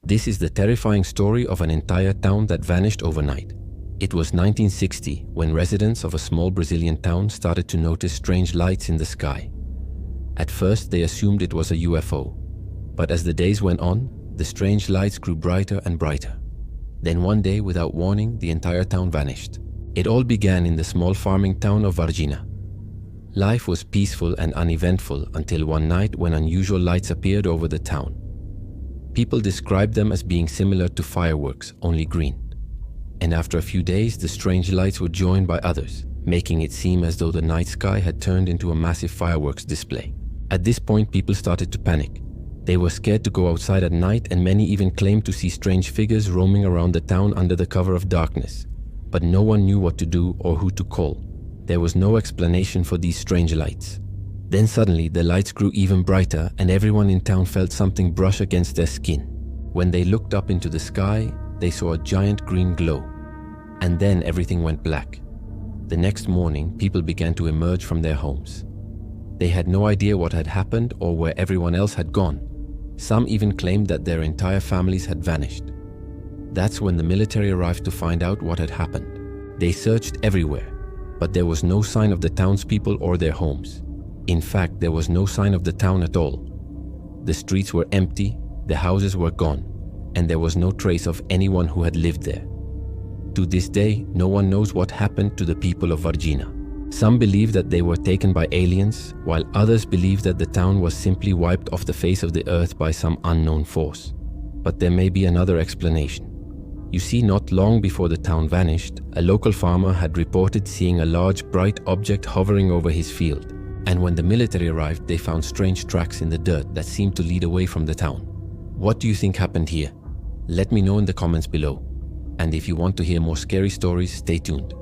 This is the terrifying story of an entire town that vanished overnight. It was 1960 when residents of a small Brazilian town started to notice strange lights in the sky. At first, they assumed it was a UFO. But as the days went on, the strange lights grew brighter and brighter. Then one day, without warning, the entire town vanished. It all began in the small farming town of Varginha. Life was peaceful and uneventful until one night when unusual lights appeared over the town. People described them as being similar to fireworks, only green. And after a few days, the strange lights were joined by others, making it seem as though the night sky had turned into a massive fireworks display. At this point, people started to panic. They were scared to go outside at night, and many even claimed to see strange figures roaming around the town under the cover of darkness. But no one knew what to do or who to call. There was no explanation for these strange lights. Then suddenly, the lights grew even brighter, and everyone in town felt something brush against their skin. When they looked up into the sky, they saw a giant green glow. And then everything went black. The next morning, people began to emerge from their homes. They had no idea what had happened or where everyone else had gone. Some even claimed that their entire families had vanished. That's when the military arrived to find out what had happened. They searched everywhere, but there was no sign of the townspeople or their homes. In fact, there was no sign of the town at all. The streets were empty, the houses were gone, and there was no trace of anyone who had lived there. To this day, no one knows what happened to the people of Varginha. Some believe that they were taken by aliens, while others believe that the town was simply wiped off the face of the earth by some unknown force. But there may be another explanation. You see, not long before the town vanished, a local farmer had reported seeing a large bright object hovering over his field. And when the military arrived, they found strange tracks in the dirt that seemed to lead away from the town. What do you think happened here? Let me know in the comments below. And if you want to hear more scary stories, stay tuned.